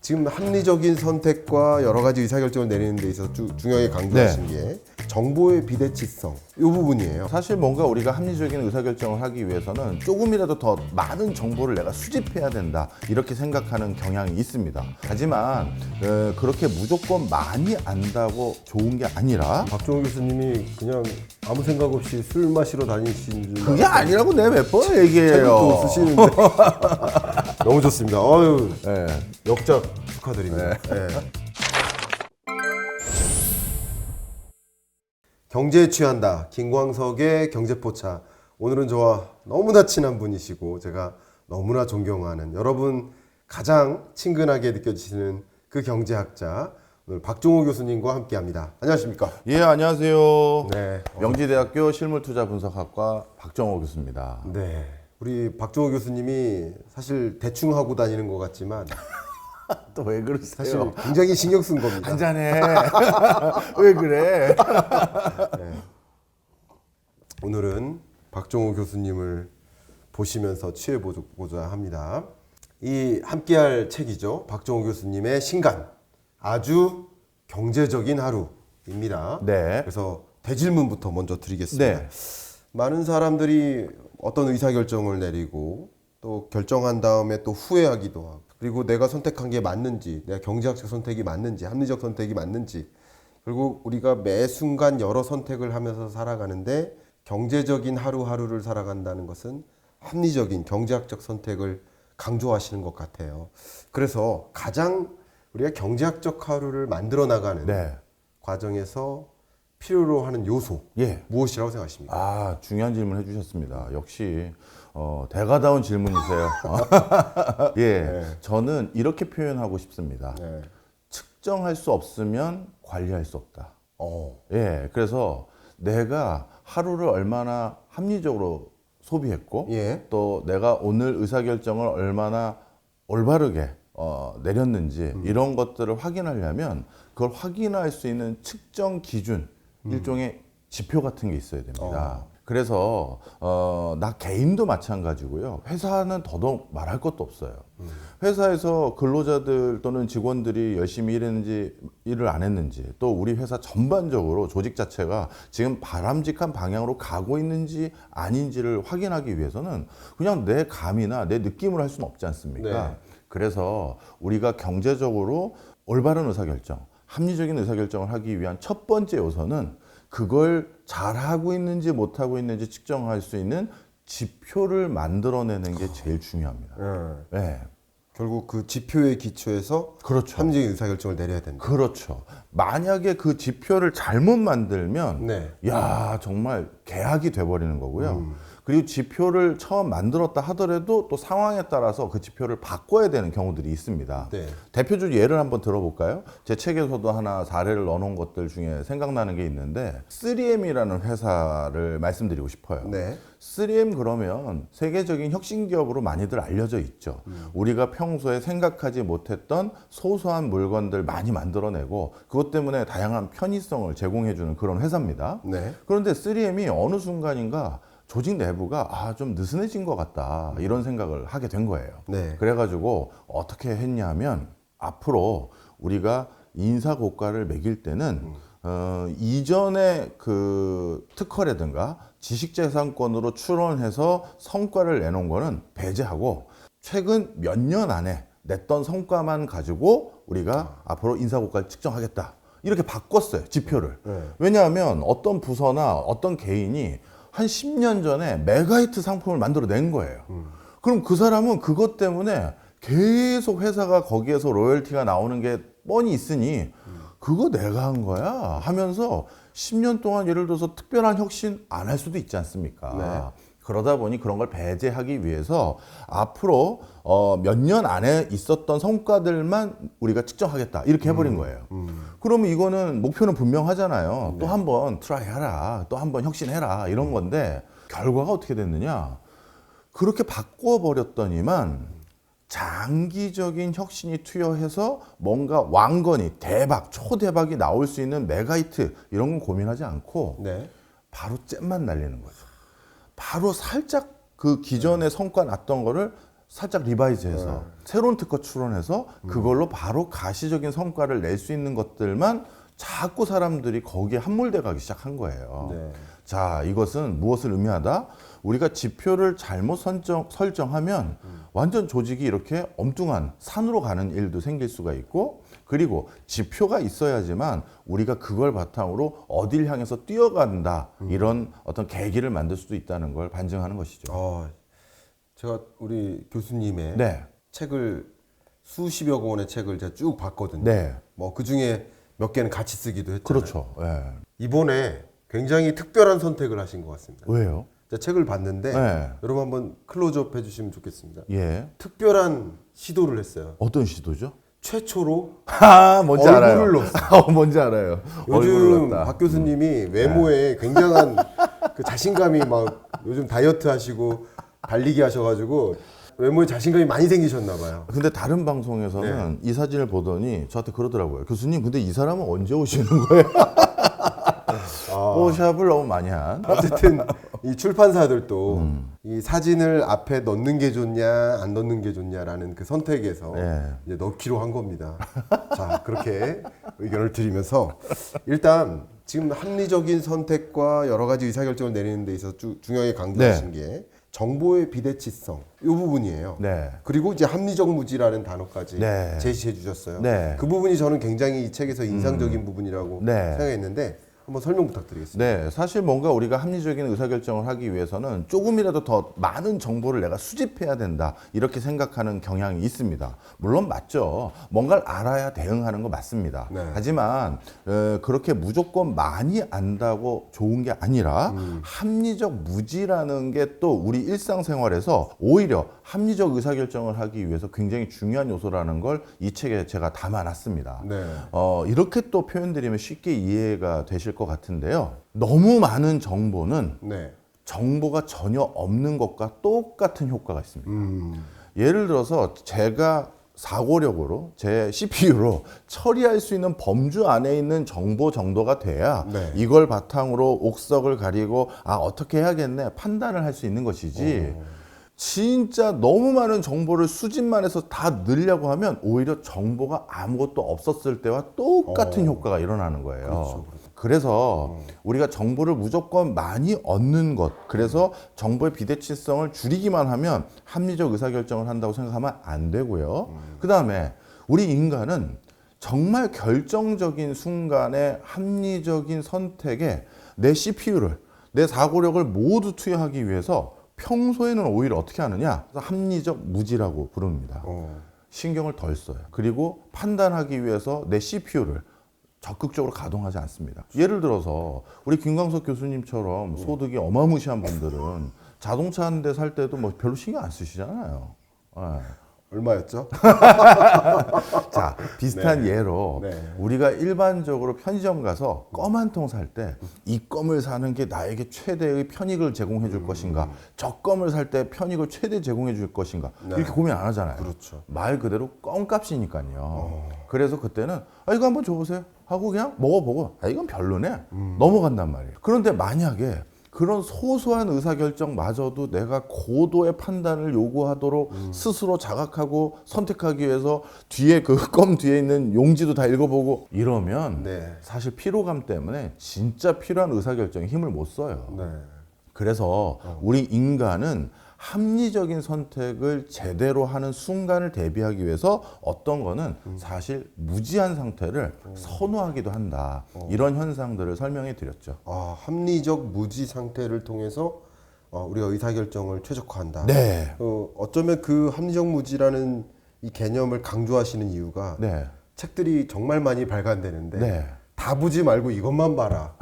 지금 합리적인 선택과 여러 가지 의사결정을 내리는 데 있어서 중요하게 강조하신 게 정보의 비대치성 이 부분이에요. 사실 뭔가 우리가 합리적인 의사결정을 하기 위해서는 조금이라도 더 많은 정보를 내가 수집해야 된다 이렇게 생각하는 경향이 있습니다. 하지만 그렇게 무조건 많이 안다고 좋은 게 아니라 박종호 교수님이 그냥 아무 생각 없이 술 마시러 다니신 줄 그게 아니라고 내가 몇 번 책도 얘기해요. 쓰시는데 너무 좋습니다. 어유 네. 역작 축하드립니다. 네. 경제에 취한다. 김광석의 경제포차. 오늘은 저와 너무나 친한 분이시고 제가 너무나 존경하는 여러분 가장 친근하게 느껴지시는 그 경제학자 오늘 박종호 교수님과 함께합니다. 안녕하십니까? 예, 안녕하세요. 네. 명지대학교 실물투자분석학과 박정호 교수입니다. 네. 우리 박종호 교수님이 사실 대충 하고 다니는 것 같지만 또 왜 사실 그러세요? 굉장히 신경 쓴 겁니다. 한잔해. 왜 그래? 네. 오늘은 박종호 교수님을 보시면서 취해보고자 합니다. 이 함께할 책이죠. 박종호 교수님의 신간 아주 경제적인 하루입니다. 네. 그래서 대질문부터 먼저 드리겠습니다. 네. 많은 사람들이 어떤 의사결정을 내리고 또 결정한 다음에 또 후회하기도 하고 그리고 내가 선택한 게 맞는지 내가 경제학적 선택이 맞는지 합리적 선택이 맞는지 결국 우리가 매 순간 여러 선택을 하면서 살아가는데 경제적인 하루하루를 살아간다는 것은 합리적인 경제학적 선택을 강조하시는 것 같아요. 그래서 가장 우리가 경제학적 하루를 만들어 나가는 네. 과정에서 필요로 하는 요소 예. 무엇이라고 생각하십니까? 아, 중요한 질문 해주셨습니다. 역시 대가다운 질문이세요. 예, 네. 저는 이렇게 표현하고 싶습니다. 네. 측정할 수 없으면 관리할 수 없다. 예, 그래서 내가 하루를 얼마나 합리적으로 소비했고 예. 또 내가 오늘 의사결정을 얼마나 올바르게 내렸는지 이런 것들을 확인하려면 그걸 확인할 수 있는 측정 기준, 일종의 지표 같은 게 있어야 됩니다. 그래서 나 개인도 마찬가지고요. 회사는 더더욱 말할 것도 없어요. 회사에서 근로자들 또는 직원들이 열심히 일했는지 일을 안 했는지 또 우리 회사 전반적으로 조직 자체가 지금 바람직한 방향으로 가고 있는지 아닌지를 확인하기 위해서는 그냥 내 감이나 내 느낌으로 할 수는 없지 않습니까? 네. 그래서 우리가 경제적으로 올바른 의사결정, 합리적인 의사결정을 하기 위한 첫 번째 요소는 그걸 잘하고 있는지 못하고 있는지 측정할 수 있는 지표를 만들어내는 게 제일 중요합니다. 네. 결국 그 지표에 기초해서 그렇죠. 합리적인 의사결정을 내려야 된다. 그렇죠. 만약에 그 지표를 잘못 만들면 네. 야 정말 계약이 돼버리는 거고요. 그리고 지표를 처음 만들었다 하더라도 또 상황에 따라서 그 지표를 바꿔야 되는 경우들이 있습니다. 네. 대표적 예를 한번 들어볼까요? 제 책에서도 하나 사례를 넣어놓은 것들 중에 생각나는 게 있는데 3M이라는 회사를 말씀드리고 싶어요. 네. 3M 그러면 세계적인 혁신 기업으로 많이들 알려져 있죠. 우리가 평소에 생각하지 못했던 소소한 물건들 많이 만들어내고 그것 때문에 다양한 편의성을 제공해주는 그런 회사입니다. 네. 그런데 3M이 어느 순간인가 조직 내부가 좀 느슨해진 것 같다 이런 생각을 하게 된 거예요. 네. 그래가지고 어떻게 했냐면 앞으로 우리가 인사 고과를 매길 때는 이전에 그 특허라든가 지식재산권으로 출원해서 성과를 내놓은 거는 배제하고 최근 몇 년 안에 냈던 성과만 가지고 우리가 앞으로 인사 고과를 측정하겠다 이렇게 바꿨어요 지표를. 왜냐하면 어떤 부서나 어떤 개인이 한 10년 전에 메가히트 상품을 만들어낸 거예요. 그럼 그 사람은 그것 때문에 계속 회사가 거기에서 로열티가 나오는 게 뻔히 있으니 그거 내가 한 거야 하면서 10년 동안 예를 들어서 특별한 혁신 안 할 수도 있지 않습니까? 네. 그러다 보니 그런 걸 배제하기 위해서 앞으로 몇 년 안에 있었던 성과들만 우리가 측정하겠다 이렇게 해버린 거예요. 그러면 이거는 목표는 분명하잖아요. 또 한 번 트라이 해라, 또 한 번 혁신해라 이런 건데 결과가 어떻게 됐느냐? 그렇게 바꿔버렸더니만 장기적인 혁신이 투여해서 뭔가 왕건이 대박, 초대박이 나올 수 있는 메가히트 이런 건 고민하지 않고 네. 바로 잼만 날리는 거죠. 바로 살짝 그 기존의 성과 났던 거를 살짝 리바이즈해서 새로운 특허 출원해서 그걸로 바로 가시적인 성과를 낼 수 있는 것들만 자꾸 사람들이 거기에 함몰돼 가기 시작한 거예요. 네. 자, 이것은 무엇을 의미하다? 우리가 지표를 잘못 설정하면 완전 조직이 이렇게 엉뚱한 산으로 가는 일도 생길 수가 있고, 그리고 지표가 있어야지만 우리가 그걸 바탕으로 어딜 향해서 뛰어간다, 이런 어떤 계기를 만들 수도 있다는 걸 반증하는 것이죠. 제가 우리 교수님의 네. 책을 수십여 권의 책을 제가 쭉 봤거든요. 네. 뭐 그 중에 몇 개는 같이 쓰기도 했잖아요. 그렇죠. 예. 이번에 굉장히 특별한 선택을 하신 것 같습니다. 왜요? 제가 책을 봤는데 네. 여러분 한번 클로즈업 해주시면 좋겠습니다. 예. 특별한 시도를 했어요. 어떤 시도죠? 최초로 뭔지 얼굴을 알아요. 넣었어요. 뭔지 알아요. 얼굴을 요즘 넣었다. 박 교수님이 외모에 굉장한 그 자신감이 막 요즘 다이어트 하시고 달리기 하셔가지고 외모에 자신감이 많이 생기셨나 봐요. 근데 다른 방송에서는 이 사진을 보더니 저한테 그러더라고요. 교수님, 근데 이 사람은 언제 오시는 거예요? 뽀샵을 너무 많이 한. 어쨌든 이 출판사들도 이 사진을 앞에 넣는 게 좋냐 안 넣는 게 좋냐라는 그 선택에서 이제 넣기로 한 겁니다. 자, 그렇게 의견을 드리면서 일단 지금 합리적인 선택과 여러 가지 의사결정을 내리는 데 있어서 중요하게 강조하신 게 정보의 비대치성 이 부분이에요. 네. 그리고 이제 합리적 무지라는 단어까지 네. 제시해 주셨어요. 네. 그 부분이 저는 굉장히 이 책에서 인상적인 부분이라고 생각했는데 한번 설명 부탁드리겠습니다. 네, 사실 뭔가 우리가 합리적인 의사결정을 하기 위해서는 조금이라도 더 많은 정보를 내가 수집해야 된다, 이렇게 생각하는 경향이 있습니다. 물론 맞죠. 뭔가를 알아야 대응하는 거 맞습니다. 네. 하지만 그렇게 무조건 많이 안다고 좋은 게 아니라 합리적 무지라는 게 또 우리 일상생활에서 오히려 합리적 의사결정을 하기 위해서 굉장히 중요한 요소라는 걸 이 책에 제가 담아놨습니다. 네. 이렇게 또 표현드리면 쉽게 이해가 되실 것 같은데요. 너무 많은 정보는 네. 정보가 전혀 없는 것과 똑같은 효과가 있습니다. 예를 들어서 제가 사고력으로 제 CPU로 처리할 수 있는 범주 안에 있는 정보 정도가 돼야 이걸 바탕으로 옥석을 가리고 어떻게 해야겠네 판단을 할 수 있는 것이지, 진짜 너무 많은 정보를 수집만 해서 다 넣으려고 하면 오히려 정보가 아무것도 없었을 때와 똑같은 효과가 일어나는 거예요. 그렇죠. 그래서 우리가 정보를 무조건 많이 얻는 것, 그래서 정보의 비대칭성을 줄이기만 하면 합리적 의사결정을 한다고 생각하면 안 되고요. 그 다음에 우리 인간은 정말 결정적인 순간에 합리적인 선택에 내 CPU를, 내 사고력을 모두 투여하기 위해서 평소에는 오히려 어떻게 하느냐? 합리적 무지라고 부릅니다. 신경을 덜 써요. 그리고 판단하기 위해서 내 CPU를 적극적으로 가동하지 않습니다. 예를 들어서 우리 김광석 교수님처럼 소득이 어마무시한 분들은 자동차 한 대 살 때도 뭐 별로 신경 안 쓰시잖아요. 얼마였죠? 자, 비슷한 예로 우리가 일반적으로 편의점 가서 껌 한 통 살 때 이 껌을 사는 게 나에게 최대의 편익을 제공해 줄 것인가, 저 껌을 살 때 편익을 최대 제공해 줄 것인가, 이렇게 고민 안 하잖아요. 그렇죠. 말 그대로 껌값이니까요. 그래서 그때는 이거 한번 줘보세요 하고 그냥 먹어보고 이건 별로네 넘어간단 말이에요. 그런데 만약에 그런 소소한 의사결정마저도 내가 고도의 판단을 요구하도록 스스로 자각하고 선택하기 위해서 뒤에 그 껌 뒤에 있는 용지도 다 읽어보고 이러면 사실 피로감 때문에 진짜 필요한 의사결정에 힘을 못 써요. 그래서 우리 인간은 합리적인 선택을 제대로 하는 순간을 대비하기 위해서 어떤 거는 사실 무지한 상태를 선호하기도 한다. 이런 현상들을 설명해 드렸죠. 합리적 무지 상태를 통해서 우리가 의사결정을 최적화한다. 네. 어쩌면 그 합리적 무지라는 이 개념을 강조하시는 이유가 책들이 정말 많이 발간되는데 다 보지 말고 이것만 봐라.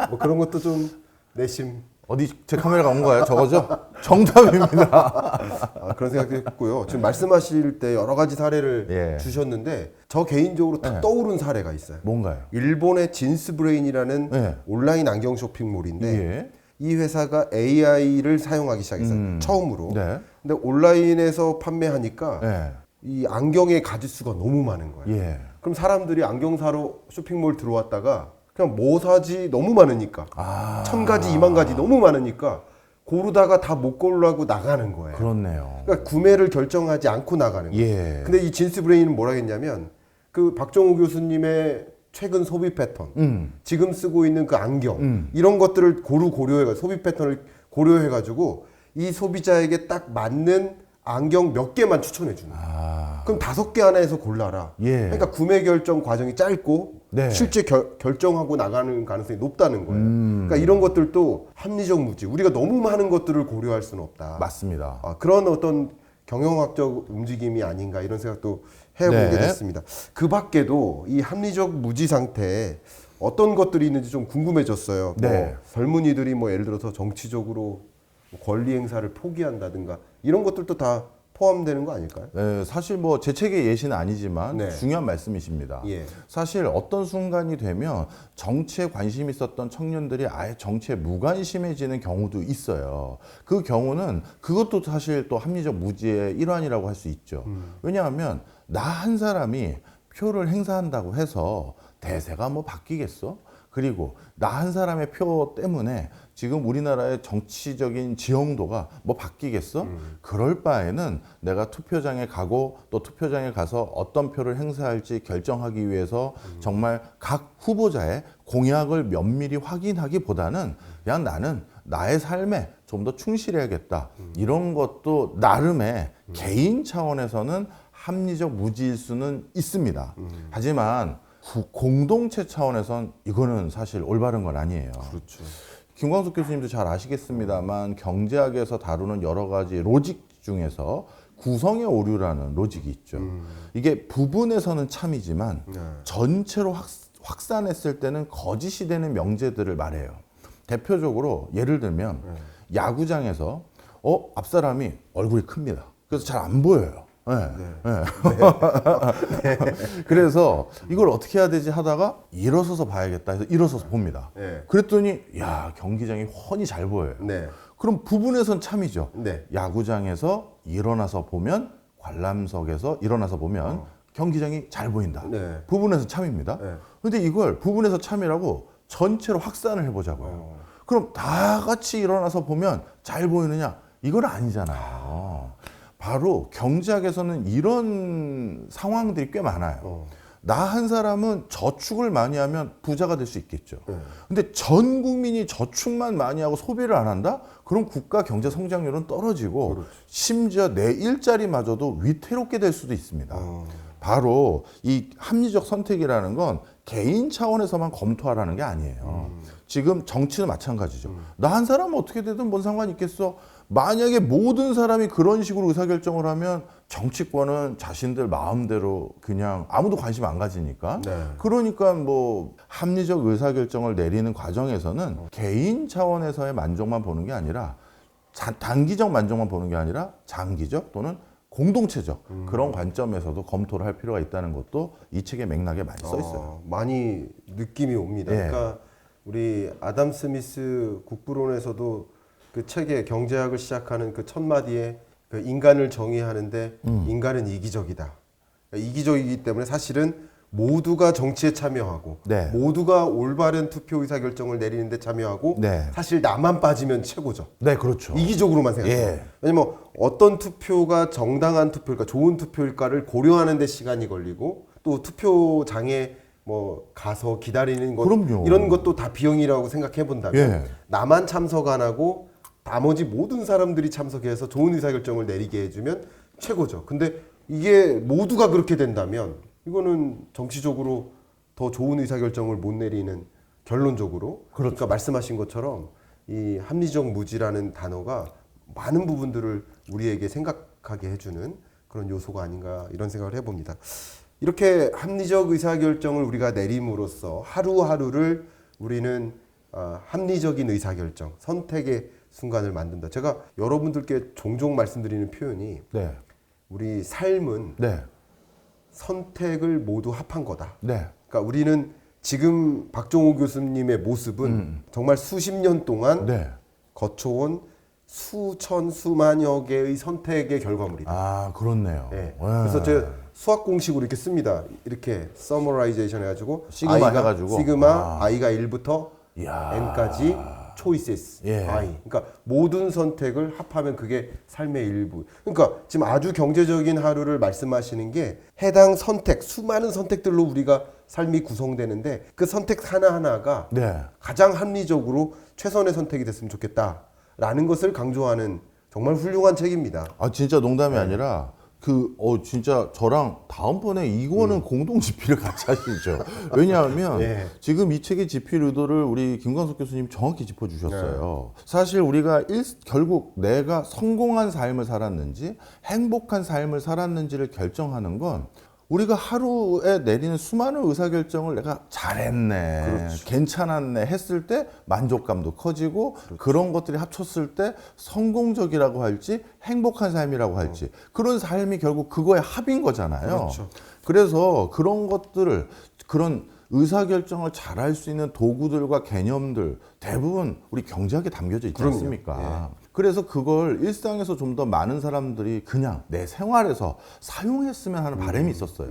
뭐 그런 것도 좀 내심 어디 제 카메라가 온 거예요? 저거죠? 정답입니다. 그런 생각도 했고요. 지금 말씀하실 때 여러 가지 사례를 주셨는데 저 개인적으로 딱 떠오른 사례가 있어요. 뭔가요? 일본의 진스브레인이라는 온라인 안경 쇼핑몰인데 이 회사가 AI를 사용하기 시작했어요. 처음으로. 근데 온라인에서 판매하니까 이 안경의 가짓수가 너무 많은 거예요. 그럼 사람들이 안경 사러 쇼핑몰 들어왔다가 그냥 뭐 사지 너무 많으니까 1000가지 2만 가지 너무 많으니까 고르다가 다 못 고르라고 나가는 거예요. 그렇네요. 그러니까 구매를 결정하지 않고 나가는 거예요. 예. 근데 이 진스 브레인은 뭐라 했냐면 그 박정우 교수님의 최근 소비 패턴, 지금 쓰고 있는 그 안경 이런 것들을 고려해가 소비 패턴을 고려해가지고 이 소비자에게 딱 맞는 안경 몇 개만 추천해 주는 거예요. 그럼 5개 하나에서 골라라. 예. 그러니까 구매 결정 과정이 짧고 네. 실제 결정하고 나가는 가능성이 높다는 거예요. 그러니까 이런 것들도 합리적 무지. 우리가 너무 많은 것들을 고려할 수는 없다. 맞습니다. 그런 어떤 경영학적 움직임이 아닌가 이런 생각도 해보게 네. 됐습니다. 그 밖에도 이 합리적 무지 상태에 어떤 것들이 있는지 좀 궁금해졌어요. 네. 뭐 젊은이들이 뭐 예를 들어서 정치적으로 권리 행사를 포기한다든가 이런 것들도 다 포함되는 거 아닐까요? 네, 사실 뭐 제 책의 예시는 아니지만 네. 중요한 말씀이십니다. 예. 사실 어떤 순간이 되면 정치에 관심 있었던 청년들이 아예 정치에 무관심해지는 경우도 있어요. 그 경우는 그것도 사실 또 합리적 무지의 일환이라고 할 수 있죠. 왜냐하면 나 한 사람이 표를 행사한다고 해서 대세가 뭐 바뀌겠어? 그리고 나 한 사람의 표 때문에 지금 우리나라의 정치적인 지형도가 뭐 바뀌겠어? 그럴 바에는 내가 투표장에 가고 또 투표장에 가서 어떤 표를 행사할지 결정하기 위해서 정말 각 후보자의 공약을 면밀히 확인하기보다는 그냥 나는 나의 삶에 좀 더 충실해야겠다. 이런 것도 나름의 개인 차원에서는 합리적 무지일 수는 있습니다. 하지만 공동체 차원에선 이거는 사실 올바른 건 아니에요. 그렇죠. 김광석 교수님도 잘 아시겠습니다만 경제학에서 다루는 여러 가지 로직 중에서 구성의 오류라는 로직이 있죠. 이게 부분에서는 참이지만 네. 전체로 확산했을 때는 거짓이 되는 명제들을 말해요. 대표적으로 예를 들면 야구장에서 앞사람이 얼굴이 큽니다. 그래서 잘 안 보여요. 네. 네. 그래서 이걸 어떻게 해야 되지 하다가 일어서서 봐야겠다 해서 일어서서 봅니다. 네. 그랬더니 야 경기장이 훤히 잘 보여요. 네. 그럼 부분에선 참이죠. 네. 야구장에서 일어나서 보면 관람석에서 일어나서 보면 경기장이 잘 보인다. 네. 부분에서 참입니다. 네. 근데 이걸 부분에서 참이라고 전체로 확산을 해보자고요. 그럼 다 같이 일어나서 보면 잘 보이느냐? 이건 아니잖아요. 바로 경제학에서는 이런 상황들이 꽤 많아요. 나 한 사람은 저축을 많이 하면 부자가 될 수 있겠죠. 근데 전 국민이 저축만 많이 하고 소비를 안 한다? 그럼 국가 경제 성장률은 떨어지고 그렇지. 심지어 내 일자리마저도 위태롭게 될 수도 있습니다. 바로 이 합리적 선택이라는 건 개인 차원에서만 검토하라는 게 아니에요. 지금 정치는 마찬가지죠. 나 한 사람은 어떻게 되든 뭔 상관이 있겠어? 만약에 모든 사람이 그런 식으로 의사결정을 하면 정치권은 자신들 마음대로 그냥 아무도 관심 안 가지니까. 네. 그러니까 뭐 합리적 의사결정을 내리는 과정에서는 개인 차원에서의 만족만 보는 게 아니라 단기적 만족만 보는 게 아니라 장기적 또는 공동체적 그런 관점에서도 검토를 할 필요가 있다는 것도 이 책의 맥락에 많이 써 있어요. 많이 느낌이 옵니다. 예. 그러니까 우리 아담 스미스 국부론에서도 그 책의 경제학을 시작하는 그 첫 마디에 그 인간을 정의하는데 인간은 이기적이다. 그러니까 이기적이기 때문에 사실은 모두가 정치에 참여하고 네. 모두가 올바른 투표 의사결정을 내리는데 참여하고 네. 사실 나만 빠지면 최고죠. 네, 그렇죠. 이기적으로만 생각해요. 예. 왜냐면 어떤 투표가 정당한 투표일까, 좋은 투표일까를 고려하는 데 시간이 걸리고 또 투표장에 뭐 가서 기다리는 것 그럼요. 이런 것도 다 비용이라고 생각해 본다면 예. 나만 참석 안 하고 나머지 모든 사람들이 참석해서 좋은 의사결정을 내리게 해주면 최고죠. 근데 이게 모두가 그렇게 된다면 이거는 정치적으로 더 좋은 의사결정을 못 내리는 결론적으로 그러니까 말씀하신 것처럼 이 합리적 무지라는 단어가 많은 부분들을 우리에게 생각하게 해주는 그런 요소가 아닌가 이런 생각을 해봅니다. 이렇게 합리적 의사결정을 우리가 내림으로써 하루하루를 우리는 합리적인 의사결정, 선택의 순간을 만든다. 제가 여러분들께 종종 말씀드리는 표현이 네. 우리 삶은 네. 선택을 모두 합한 거다. 네. 그러니까 우리는 지금 박종호 교수님의 모습은 정말 수십 년 동안 네. 거쳐온 수천 수만여 개의 선택의 결과물이다. 아, 그렇네요. 네. 네. 그래서 제 수학 공식으로 이렇게 씁니다. 이렇게 서머라이제이션 해가지고 시그마 해가지고. 시그마 i가 1부터 이야. n까지 choices 예. by. 그러니까 모든 선택을 합하면 그게 삶의 일부. 그러니까 지금 아주 경제적인 하루를 말씀하시는 게 해당 선택, 수많은 선택들로 우리가 삶이 구성되는데 그 선택 하나하나가 네. 가장 합리적으로 최선의 선택이 됐으면 좋겠다라는 것을 강조하는 정말 훌륭한 책입니다. 아 진짜 농담이 아니라 진짜 저랑 다음번에 이거는 공동 집필을 같이 하시죠. 왜냐하면 예. 지금 이 책의 집필 의도를 우리 김광석 교수님 정확히 짚어주셨어요. 사실 우리가 결국 내가 성공한 삶을 살았는지 행복한 삶을 살았는지를 결정하는 건 우리가 하루에 내리는 수많은 의사결정을 내가 잘했네, 괜찮았네 했을 때 만족감도 커지고 그런 것들이 합쳤을 때 성공적이라고 할지 행복한 삶이라고 할지 그런 삶이 결국 그거의 합인 거잖아요. 그렇죠. 그래서 그런 것들을 그런 의사결정을 잘할 수 있는 도구들과 개념들 대부분 우리 경제학에 담겨져 있지 그럼요. 않습니까? 그래서 그걸 일상에서 좀 더 많은 사람들이 그냥 내 생활에서 사용했으면 하는 바람이 있었어요.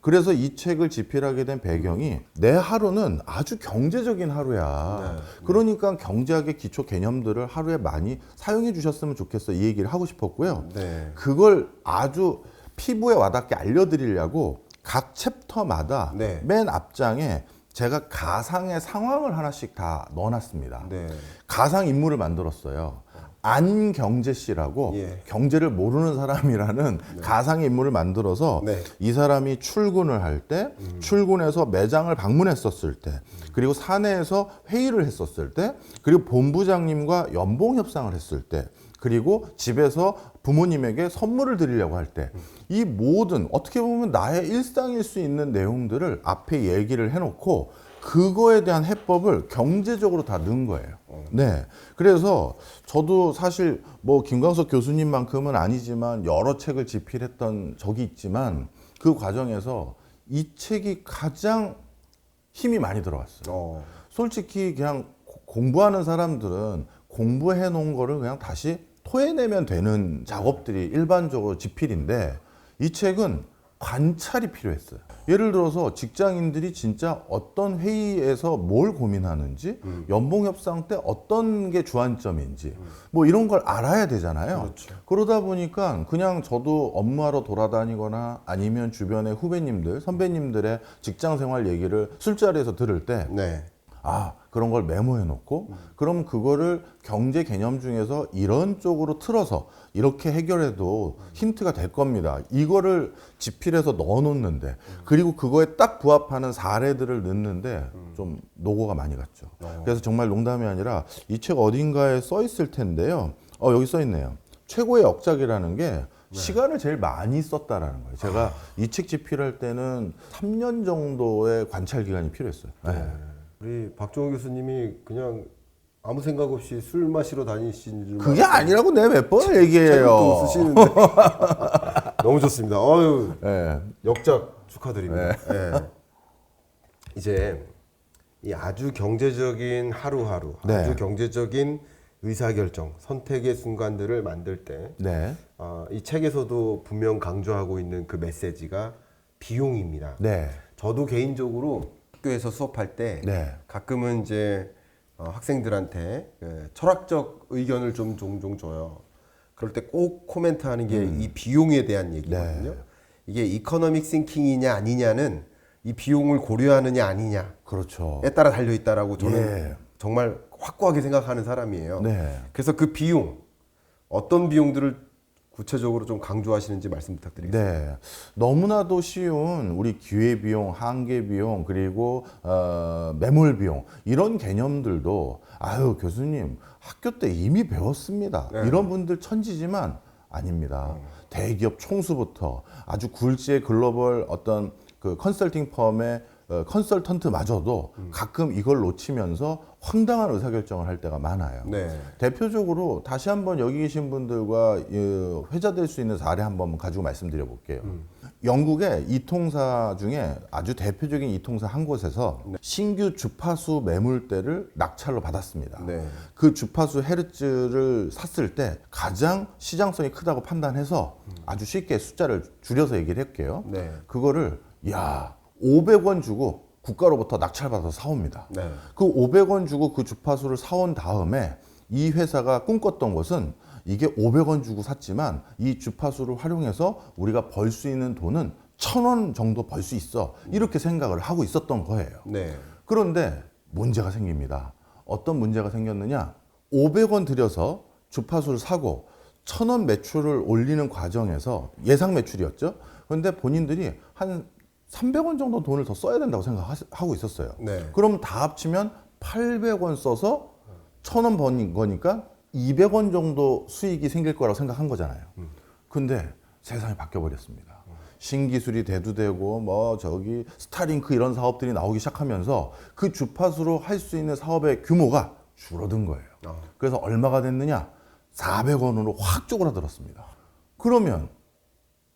그래서 이 책을 집필하게 된 배경이 내 하루는 아주 경제적인 하루야. 그러니까 경제학의 기초 개념들을 하루에 많이 사용해 주셨으면 좋겠어. 이 얘기를 하고 싶었고요. 네. 그걸 아주 피부에 와닿게 알려드리려고 각 챕터마다 네. 맨 앞장에 제가 가상의 상황을 하나씩 다 넣어놨습니다. 네. 가상 인물을 만들었어요. 안경재 씨라고 예. 경제를 모르는 사람이라는 가상의 인물을 만들어서 네. 이 사람이 출근을 할 때, 출근해서 매장을 방문했었을 때, 그리고 사내에서 회의를 했었을 때, 그리고 본부장님과 연봉 협상을 했을 때, 그리고 집에서 부모님에게 선물을 드리려고 할 때, 이 모든 어떻게 보면 나의 일상일 수 있는 내용들을 앞에 얘기를 해놓고 그거에 대한 해법을 경제적으로 다 넣은 거예요. 네. 그래서 저도 사실 뭐 김광석 교수님만큼은 아니지만 여러 책을 집필했던 적이 있지만 그 과정에서 이 책이 가장 힘이 많이 들어갔어요. 솔직히 그냥 공부하는 사람들은 공부해 놓은 거를 그냥 다시 토해내면 되는 작업들이 일반적으로 집필인데 이 책은 관찰이 필요했어요. 예를 들어서 직장인들이 진짜 어떤 회의에서 뭘 고민하는지, 연봉 협상 때 어떤 게 주안점인지, 뭐 이런 걸 알아야 되잖아요. 그렇죠. 그러다 보니까 그냥 저도 업무하러 돌아다니거나 아니면 주변의 후배님들, 선배님들의 직장 생활 얘기를 술자리에서 들을 때 네. 그런 걸 메모해 놓고 그럼 그거를 경제 개념 중에서 이런 쪽으로 틀어서 이렇게 해결해도 힌트가 될 겁니다. 이거를 집필해서 넣어 놓는데 그리고 그거에 딱 부합하는 사례들을 넣는데 좀 노고가 많이 갔죠. 그래서 정말 농담이 아니라 이 책 어딘가에 써 있을 텐데요. 여기 써 있네요. 최고의 역작이라는 게 시간을 제일 많이 썼다라는 거예요. 제가 이 책 집필할 때는 3년 정도의 관찰 기간이 필요했어요. 네. 우리 박종호 교수님이 그냥 아무 생각 없이 술 마시러 다니신 줄 그게 아니라고 내가 몇 번을 얘기해요. 책을 또 쓰시는데 너무 좋습니다. 네. 역작 축하드립니다. 네. 이제 이 아주 경제적인 하루하루, 네. 아주 경제적인 의사결정, 선택의 순간들을 만들 때, 네. 이 책에서도 분명 강조하고 있는 그 메시지가 비용입니다. 네. 저도 개인적으로 학교에서 수업할 때 네. 가끔은 이제 학생들한테 철학적 의견을 좀 종종 줘요. 그럴 때 꼭 코멘트하는 게 이 비용에 대한 얘기거든요. 네. 이게 이코노믹 싱킹이냐 아니냐는 이 비용을 고려하느냐 아니냐에 그렇죠. 따라 달려 있다라고 저는 예. 정말 확고하게 생각하는 사람이에요. 네. 그래서 그 비용, 어떤 비용들을 구체적으로 좀 강조하시는지 말씀 부탁드리겠습니다. 네. 너무나도 쉬운 우리 기회비용, 한계비용, 그리고 매몰비용 이런 개념들도 교수님 학교 때 이미 배웠습니다. 네. 이런 분들 천지지만 아닙니다. 대기업 총수부터 아주 굴지의 글로벌 어떤 그 컨설팅 펌의 컨설턴트마저도 가끔 이걸 놓치면서 황당한 의사결정을 할 때가 많아요. 네. 대표적으로 다시 한번 여기 계신 분들과 회자될 수 있는 사례 한번 가지고 말씀드려 볼게요. 영국의 이통사 중에 아주 대표적인 이통사 한 곳에서 신규 주파수 매물대를 낙찰로 받았습니다. 네. 그 주파수 헤르츠를 샀을 때 가장 시장성이 크다고 판단해서 아주 쉽게 숫자를 줄여서 얘기를 할게요. 네. 그거를 500원 주고 국가로부터 낙찰받아서 사옵니다. 네. 그 500원 주고 그 주파수를 사온 다음에 이 회사가 꿈꿨던 것은 이게 500원 주고 샀지만 이 주파수를 활용해서 우리가 벌 수 있는 돈은 1,000원 정도 벌 수 있어. 이렇게 생각을 하고 있었던 거예요. 네. 그런데 문제가 생깁니다. 어떤 문제가 생겼느냐? 500원 들여서 주파수를 사고 1,000원 매출을 올리는 과정에서 예상 매출이었죠. 그런데 본인들이 한 300원 정도 돈을 더 써야 된다고 생각하고 있었어요. 네. 그럼 다 합치면 800원 써서 1,000원 번 거니까 200원 정도 수익이 생길 거라고 생각한 거잖아요. 근데 세상이 바뀌어 버렸습니다. 신기술이 대두되고 뭐 저기 스타링크 이런 사업들이 나오기 시작하면서 그 주파수로 할 수 있는 사업의 규모가 줄어든 거예요. 그래서 얼마가 됐느냐? 400원으로 확 쪼그라들었습니다. 그러면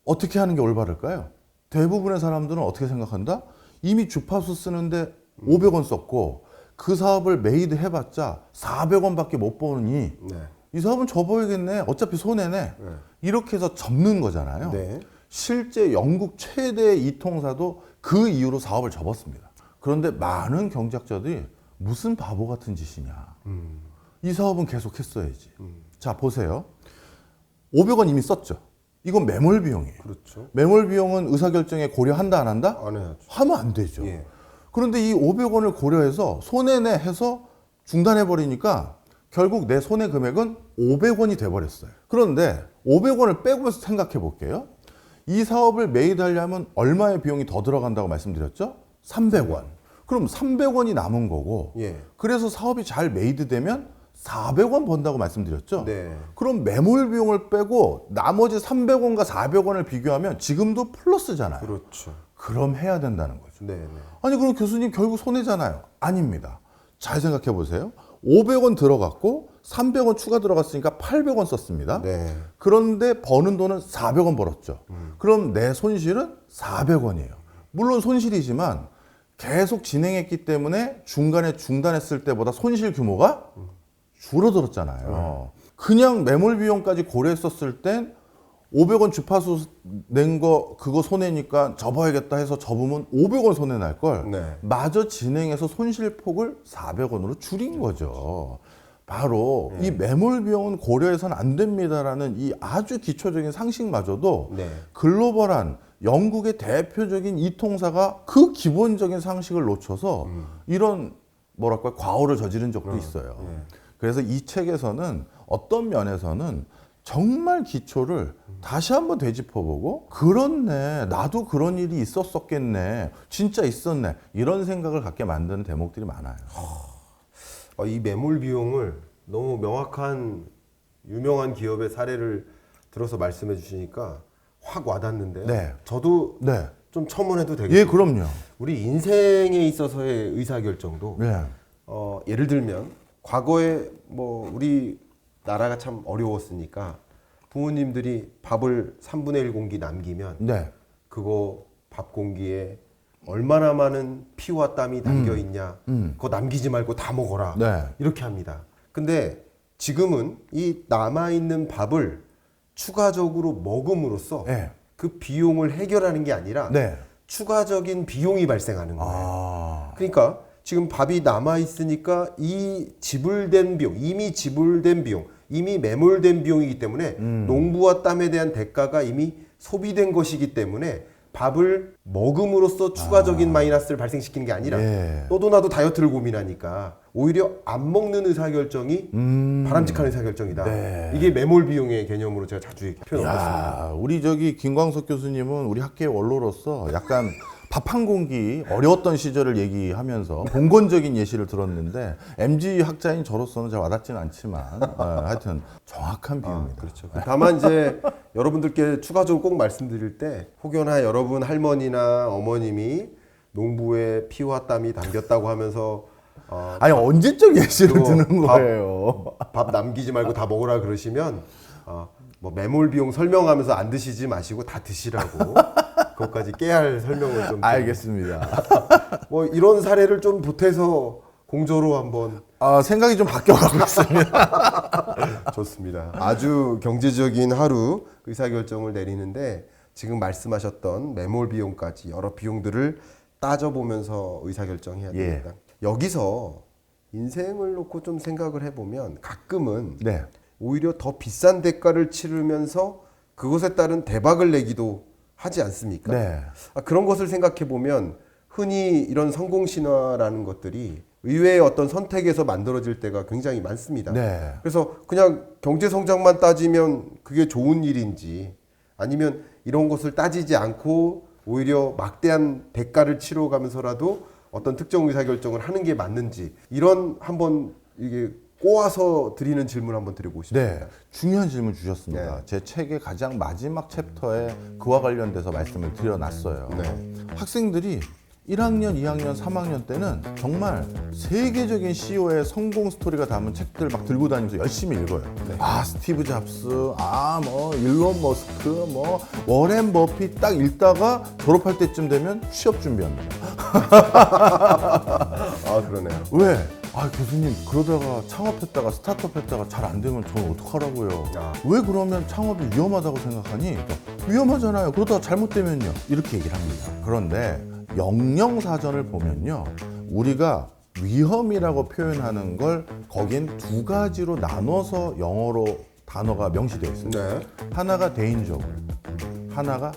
어떻게 하는 게 올바를까요? 대부분의 사람들은 어떻게 생각한다? 이미 주파수 쓰는데 500원 썼고 그 사업을 메이드 해봤자 400원밖에 못 버느니 네. 이 사업은 접어야겠네. 어차피 손해네. 이렇게 해서 접는 거잖아요. 네. 실제 영국 최대 이통사도 그 이후로 사업을 접었습니다. 그런데 많은 경제학자들이 무슨 바보 같은 짓이냐. 이 사업은 계속 했어야지. 자, 보세요. 500원 이미 썼죠. 이건 매몰 비용이에요. 그렇죠. 매몰 비용은 의사결정에 고려한다 안 한다? 안 해야죠. 하면 안 되죠. 예. 그런데 이 500원을 고려해서 손해내 해서 중단해 버리니까 결국 내 손해 금액은 500원이 돼 버렸어요. 그런데 500원을 빼고 생각해 볼게요. 이 사업을 메이드하려면 얼마의 비용이 더 들어간다고 말씀드렸죠? 300원. 그럼 300원이 남은 거고 예. 그래서 사업이 잘 메이드되면 400원 번다고 말씀드렸죠? 네. 그럼 매몰 비용을 빼고 나머지 300원과 400원을 비교하면 지금도 플러스잖아요. 그렇죠. 그럼 해야 된다는 거죠. 네. 네. 아니 그럼 교수님 결국 손해잖아요. 아닙니다. 잘 생각해 보세요. 500원 들어갔고 300원 추가 들어갔으니까 800원 썼습니다. 네. 그런데 버는 돈은 400원 벌었죠. 그럼 내 손실은 400원이에요. 물론 손실이지만 계속 진행했기 때문에 중간에 중단했을 때보다 손실 규모가 줄어들었잖아요. 그냥 매몰 비용까지 고려했었을 땐 500원 주파수 낸 거 그거 손해니까 접어야겠다 해서 접으면 500원 손해 날 걸 네. 마저 진행해서 손실폭을 400원으로 줄인 거죠. 바로 이 매몰 비용은 고려해서는 안 됩니다라는 이 아주 기초적인 상식마저도 네. 글로벌한 영국의 대표적인 이통사가 그 기본적인 상식을 놓쳐서 이런 뭐랄까 과오를 저지른 적도 있어요. 그래서 이 책에서는 어떤 면에서는 정말 기초를 다시 한번 되짚어보고 그렇네 나도 그런 일이 있었겠네 진짜 있었네 이런 생각을 갖게 만드는 대목들이 많아요. 이 매몰 비용을 너무 명확한 유명한 기업의 사례를 들어서 말씀해 주시니까 확 와닿는데요. 네. 저도 네. 좀 첨언해도 되겠어요? 예, 그럼요. 우리 인생에 있어서의 의사결정도 네. 예를 들면 과거에 뭐 우리 나라가 참 어려웠으니까 부모님들이 밥을 3분의 1 공기 남기면 네. 그거 밥 공기에 얼마나 많은 피와 땀이 담겨 있냐. 그거 남기지 말고 다 먹어라. 네. 이렇게 합니다. 근데 지금은 이 남아있는 밥을 추가적으로 먹음으로써 네. 그 비용을 해결하는 게 아니라 네. 추가적인 비용이 발생하는 거예요. 아. 그러니까 지금 밥이 남아있으니까 이 지불된 비용, 이미 지불된 비용, 이미 매몰된 비용이기 때문에 농부와 땀에 대한 대가가 이미 소비된 것이기 때문에 밥을 먹음으로써 추가적인 마이너스를 발생시키는 게 아니라 예. 너도 나도 다이어트를 고민하니까 오히려 안 먹는 의사결정이 바람직한 의사결정이다. 네. 이게 매몰 비용의 개념으로 제가 자주 이렇게 표현했습니다. 야, 우리 저기 김광석 교수님은 우리 학계의 원로로서 약간 밥 한 공기 어려웠던 시절을 얘기하면서 봉건적인 예시를 들었는데 MG 학자인 저로서는 잘 와닿지는 않지만 하여튼 정확한 비유입니다. 그렇죠. 다만 이제 여러분들께 추가적으로 꼭 말씀드릴 때 혹여나 여러분 할머니나 어머님이 농부의 피와 땀이 담겼다고 하면서 아니 언제적 예시를 그거 드는 밥- 거예요. 밥 남기지 말고 다 먹으라 그러시면 뭐 매몰 비용 설명하면서 안 드시지 마시고 다 드시라고 그것까지 깨알 설명을 좀 알겠습니다. 뭐 이런 사례를 좀 보태서 공조로 한번 생각이 좀 바뀌어가고 있습니다. 좋습니다. 아주 경제적인 하루 의사결정을 내리는데 지금 말씀하셨던 매몰 비용까지 여러 비용들을 따져보면서 의사결정해야 예. 됩니다. 여기서 인생을 놓고 좀 생각을 해보면 가끔은 네. 오히려 더 비싼 대가를 치르면서 그것에 따른 대박을 내기도 하지 않습니까? 네. 그런 것을 생각해 보면 흔히 이런 성공 신화라는 것들이 의외의 어떤 선택에서 만들어질 때가 굉장히 많습니다. 네. 그래서 그냥 경제 성장만 따지면 그게 좋은 일인지 아니면 이런 것을 따지지 않고 오히려 막대한 대가를 치러가면서라도 어떤 특정 의사결정을 하는 게 맞는지 이런 한번 이게 꼬아서 드리는 질문 한번 드려보고 싶습니다. 네, 중요한 질문 주셨습니다. 네. 제 책의 가장 마지막 챕터에 그와 관련돼서 말씀을 드려놨어요. 네. 학생들이 1학년, 2학년, 3학년 때는 정말 세계적인 CEO의 성공 스토리가 담은 책들 막 들고 다니면서 열심히 읽어요. 아, 스티브 잡스, 뭐 일론 머스크, 뭐 워렌 버핏 딱 읽다가 졸업할 때쯤 되면 취업 준비합니다. 아 그러네요. 왜? 아, 교수님 그러다가 창업했다가 스타트업 했다가 잘 안 되면 저는 어떡하라고요? 왜 그러면 창업이 위험하다고 생각하니? 위험하잖아요. 그러다가 잘못되면요. 이렇게 얘기를 합니다. 그런데 영영사전을 보면요. 우리가 위험이라고 표현하는 걸 거긴 두 가지로 나눠서 영어로 단어가 명시되어 있습니다. 네. 하나가 danger, 하나가